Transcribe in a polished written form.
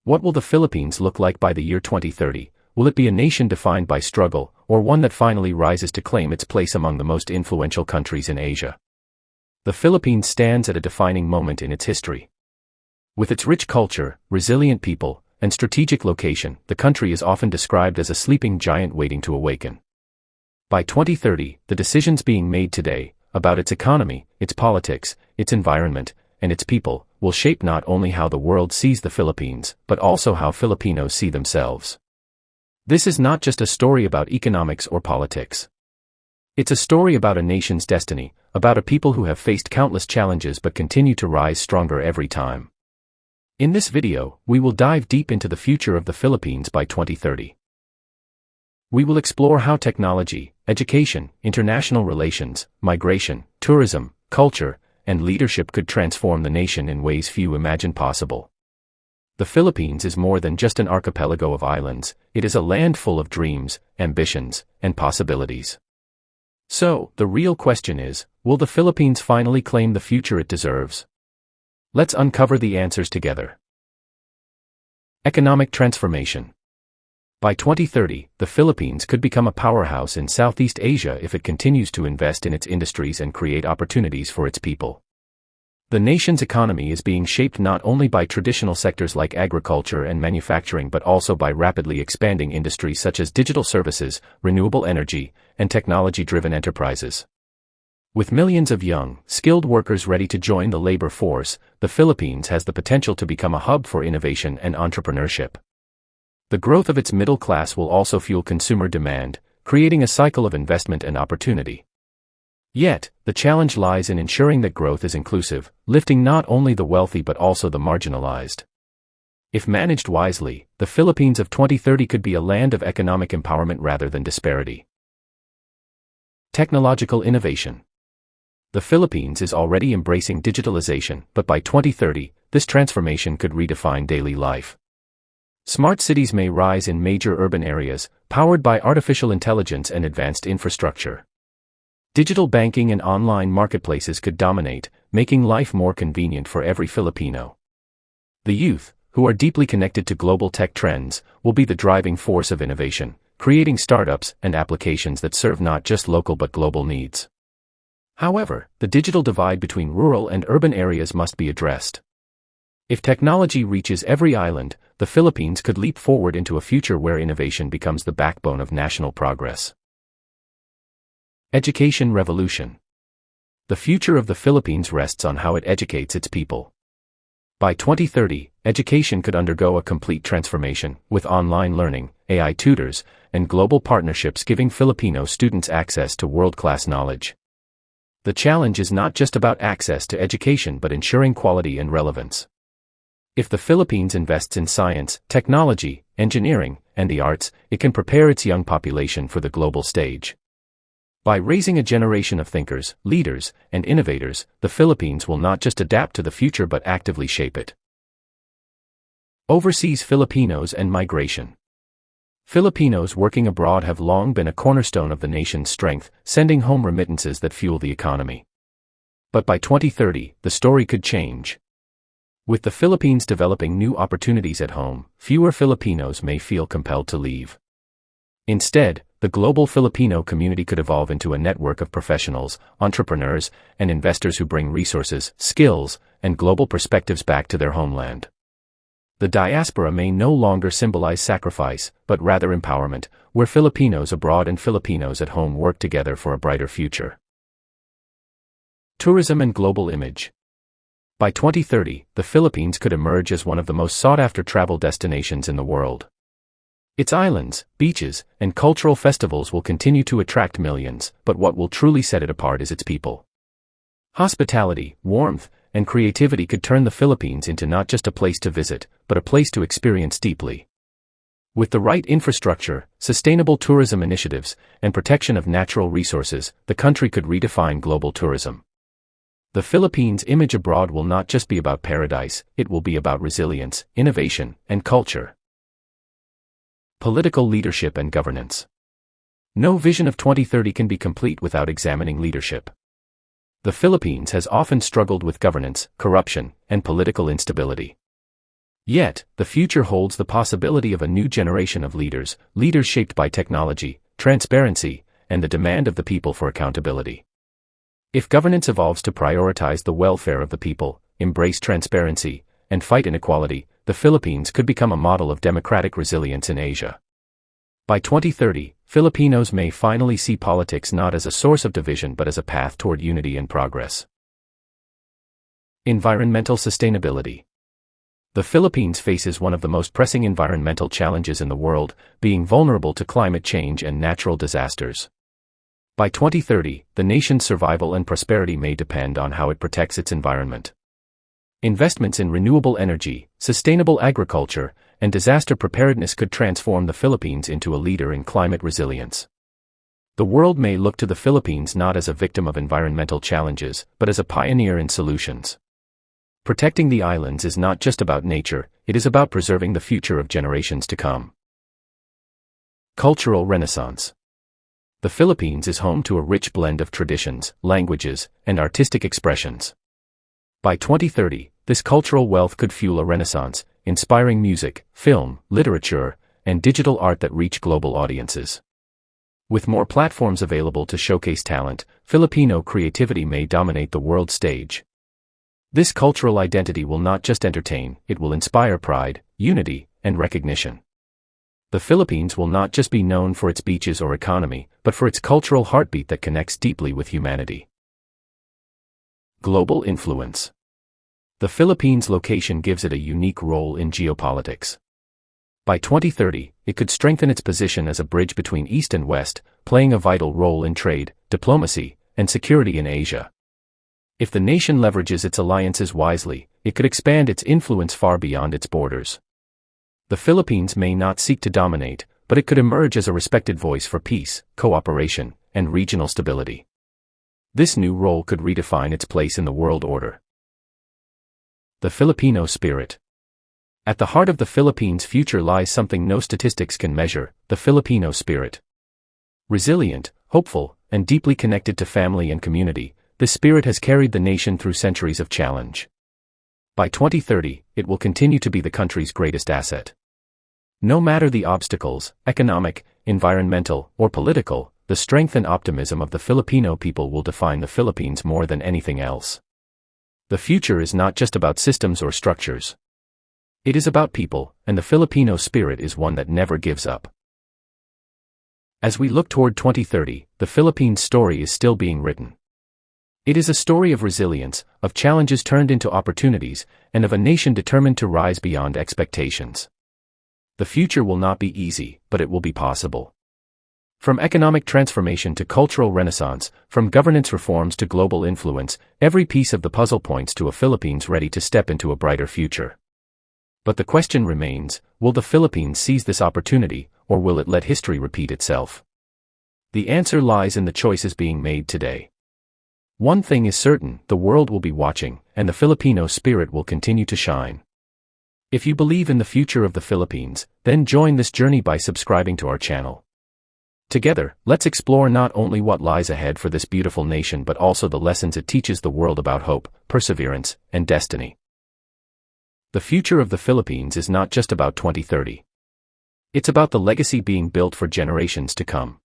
What will the Philippines look like by the year 2030? Will it be a nation defined by struggle, or one that finally rises to claim its place among the most influential countries in Asia? The Philippines stands at a defining moment in its history. With its rich culture, resilient people, and strategic location, the country is often described as a sleeping giant waiting to awaken. By 2030, the decisions being made today, about its economy, its politics, its environment, and its people, will shape not only how the world sees the Philippines, but also how Filipinos see themselves. This is not just a story about economics or politics. It's a story about a nation's destiny, about a people who have faced countless challenges but continue to rise stronger every time. In this video, we will dive deep into the future of the Philippines by 2030. We will explore how technology, education, international relations, migration, tourism, culture, and leadership could transform the nation in ways few imagine possible. The Philippines is more than just an archipelago of islands, it is a land full of dreams, ambitions, and possibilities. So, the real question is, will the Philippines finally claim the future it deserves? Let's uncover the answers together. Economic transformation. By 2030, the Philippines could become a powerhouse in Southeast Asia if it continues to invest in its industries and create opportunities for its people. The nation's economy is being shaped not only by traditional sectors like agriculture and manufacturing but also by rapidly expanding industries such as digital services, renewable energy, and technology-driven enterprises. With millions of young, skilled workers ready to join the labor force, the Philippines has the potential to become a hub for innovation and entrepreneurship. The growth of its middle class will also fuel consumer demand, creating a cycle of investment and opportunity. Yet, the challenge lies in ensuring that growth is inclusive, lifting not only the wealthy but also the marginalized. If managed wisely, the Philippines of 2030 could be a land of economic empowerment rather than disparity. Technological innovation. The Philippines is already embracing digitalization, but by 2030, this transformation could redefine daily life. Smart cities may rise in major urban areas, powered by artificial intelligence and advanced infrastructure. Digital banking and online marketplaces could dominate, making life more convenient for every Filipino. The youth, who are deeply connected to global tech trends, will be the driving force of innovation, creating startups and applications that serve not just local but global needs. However, the digital divide between rural and urban areas must be addressed. If technology reaches every island, the Philippines could leap forward into a future where innovation becomes the backbone of national progress. Education revolution. The future of the Philippines rests on how it educates its people. By 2030, education could undergo a complete transformation, with online learning, AI tutors, and global partnerships giving Filipino students access to world-class knowledge. The challenge is not just about access to education but ensuring quality and relevance. If the Philippines invests in science, technology, engineering, and the arts, it can prepare its young population for the global stage. By raising a generation of thinkers, leaders, and innovators, the Philippines will not just adapt to the future but actively shape it. Overseas Filipinos and migration. Filipinos working abroad have long been a cornerstone of the nation's strength, sending home remittances that fuel the economy. But by 2030, the story could change. With the Philippines developing new opportunities at home, fewer Filipinos may feel compelled to leave. Instead, the global Filipino community could evolve into a network of professionals, entrepreneurs, and investors who bring resources, skills, and global perspectives back to their homeland. The diaspora may no longer symbolize sacrifice, but rather empowerment, where Filipinos abroad and Filipinos at home work together for a brighter future. Tourism and global image. By 2030, the Philippines could emerge as one of the most sought-after travel destinations in the world. Its islands, beaches, and cultural festivals will continue to attract millions, but what will truly set it apart is its people. Hospitality, warmth, and creativity could turn the Philippines into not just a place to visit, but a place to experience deeply. With the right infrastructure, sustainable tourism initiatives, and protection of natural resources, the country could redefine global tourism. The Philippines' image abroad will not just be about paradise, it will be about resilience, innovation, and culture. Political leadership and governance. No vision of 2030 can be complete without examining leadership. The Philippines has often struggled with governance, corruption, and political instability. Yet, the future holds the possibility of a new generation of leaders shaped by technology, transparency, and the demand of the people for accountability. If governance evolves to prioritize the welfare of the people, embrace transparency, and fight inequality, the Philippines could become a model of democratic resilience in Asia. By 2030, Filipinos may finally see politics not as a source of division but as a path toward unity and progress. Environmental sustainability. The Philippines faces one of the most pressing environmental challenges in the world, being vulnerable to climate change and natural disasters. By 2030, the nation's survival and prosperity may depend on how it protects its environment. Investments in renewable energy, sustainable agriculture, and disaster preparedness could transform the Philippines into a leader in climate resilience. The world may look to the Philippines not as a victim of environmental challenges, but as a pioneer in solutions. Protecting the islands is not just about nature, it is about preserving the future of generations to come. Cultural Renaissance. The Philippines is home to a rich blend of traditions, languages, and artistic expressions. By 2030, this cultural wealth could fuel a renaissance, inspiring music, film, literature, and digital art that reach global audiences. With more platforms available to showcase talent, Filipino creativity may dominate the world stage. This cultural identity will not just entertain, it will inspire pride, unity, and recognition. The Philippines will not just be known for its beaches or economy, but for its cultural heartbeat that connects deeply with humanity. Global influence. The Philippines' location gives it a unique role in geopolitics. By 2030, it could strengthen its position as a bridge between East and West, playing a vital role in trade, diplomacy, and security in Asia. If the nation leverages its alliances wisely, it could expand its influence far beyond its borders. The Philippines may not seek to dominate, but it could emerge as a respected voice for peace, cooperation, and regional stability. This new role could redefine its place in the world order. The Filipino spirit. At the heart of the Philippines' future lies something no statistics can measure: the Filipino spirit. Resilient, hopeful, and deeply connected to family and community, this spirit has carried the nation through centuries of challenge. By 2030, it will continue to be the country's greatest asset. No matter the obstacles, economic, environmental, or political, the strength and optimism of the Filipino people will define the Philippines more than anything else. The future is not just about systems or structures. It is about people, and the Filipino spirit is one that never gives up. As we look toward 2030, the Philippines' story is still being written. It is a story of resilience, of challenges turned into opportunities, and of a nation determined to rise beyond expectations. The future will not be easy, but it will be possible. From economic transformation to cultural renaissance, from governance reforms to global influence, every piece of the puzzle points to a Philippines ready to step into a brighter future. But the question remains, will the Philippines seize this opportunity, or will it let history repeat itself? The answer lies in the choices being made today. One thing is certain, the world will be watching, and the Filipino spirit will continue to shine. If you believe in the future of the Philippines, then join this journey by subscribing to our channel. Together, let's explore not only what lies ahead for this beautiful nation but also the lessons it teaches the world about hope, perseverance, and destiny. The future of the Philippines is not just about 2030. It's about the legacy being built for generations to come.